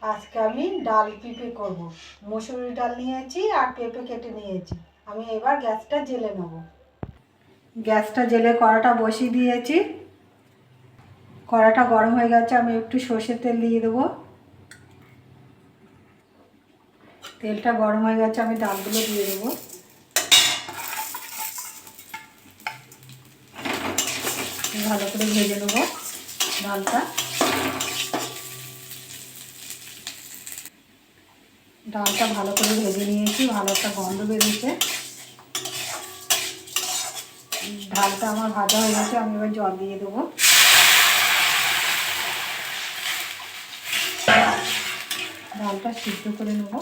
আজকে আমি ডাল পেঁপে করব। মসুরি ডাল নিয়েছি আর পেঁপে কেটে নিয়েছি। আমি এবার গ্যাসটা জ্বেলে নেব। গ্যাসটা জ্বেলে কড়াটা বসিয়ে দিয়েছি। কড়াটা গরম হয়ে গেছে, আমি একটু সর্ষের তেল দিয়ে দেবো। তেলটা গরম হয়ে গেছে, আমি ডালগুলো দিয়ে দেবো। ভালো করে ভেজে নেবো ডালটা। ডালটা ভালো করে ভেজে নিয়েছি, ভালো একটা গন্ধ বেরিয়েছে। ডালটা আমার ভাজা হয়ে গেছে, আমি এবার জল দিয়ে দেবো। ডালটা সিদ্ধ করে নেব।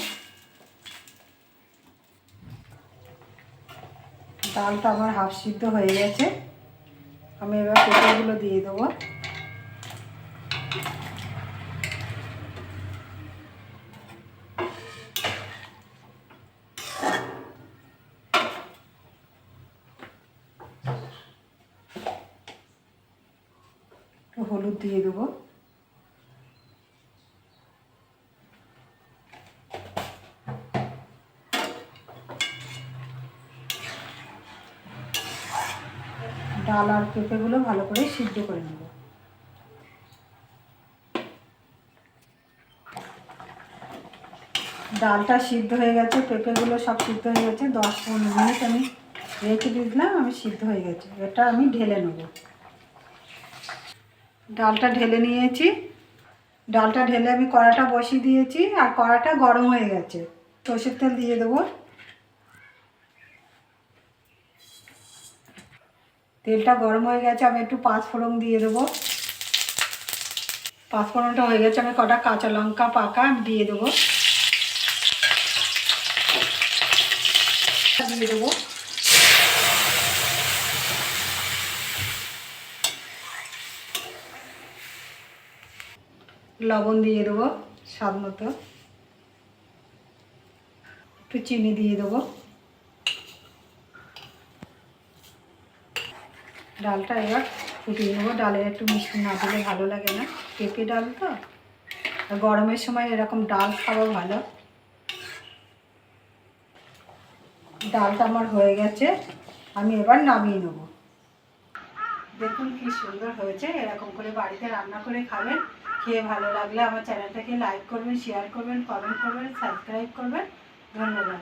ডালটা আমার হাফ সিদ্ধ হয়ে গেছে, আমি এবার পেঁপেগুলো দিয়ে দেবো। হলুদ দিয়ে দেবো। ডাল আর পেঁপেগুলো ভালো করে সিদ্ধ করে নেব। ডালটা সিদ্ধ হয়ে গেছে, পেঁপেগুলো সব সিদ্ধ হয়ে গেছে। 10-15 মিনিট আমি রেখে দিয়েছিলাম, আমি সিদ্ধ হয়ে গেছে। এটা আমি ঢেলে নেব। ডালটা ঢেলে নিয়েছি। ডালটা ঢেলে আমি কড়াটা বসিয়ে দিয়েছি আর কড়াটা গরম হয়ে গেছে। সর্ষের তেল দিয়ে দেবো। তেলটা গরম হয়ে গেছে, আমি একটু পাঁচফোড়ন দিয়ে দেবো। পাঁচফোড়নটা হয়ে গেছে, আমি কটা কাঁচা লঙ্কা পাকা দিয়ে দেবো। দিয়ে দেবো। লবণ দিয়ে দেবো স্বাদ মতো। একটু চিনি দিয়ে দেবো। ডালটা এবার ফুটিয়ে নেবো। ডালের একটু মিষ্টি না দিলে ভালো লাগে না, পেঁপে ডাল তো। আর গরমের সময় এরকম ডাল খাওয়া ভালো। ডালটা আমার হয়ে গেছে, আমি এবার নামিয়ে নেব। দেখুন কি সুন্দর হয়েছে। এরকম করে বাড়িতে রান্না করে খাবেন। খেয়ে ভালো লাগলে আমার চ্যানেলটাকে লাইক করবেন, শেয়ার করবেন, কমেন্ট করবেন, সাবস্ক্রাইব করবেন। ধন্যবাদ।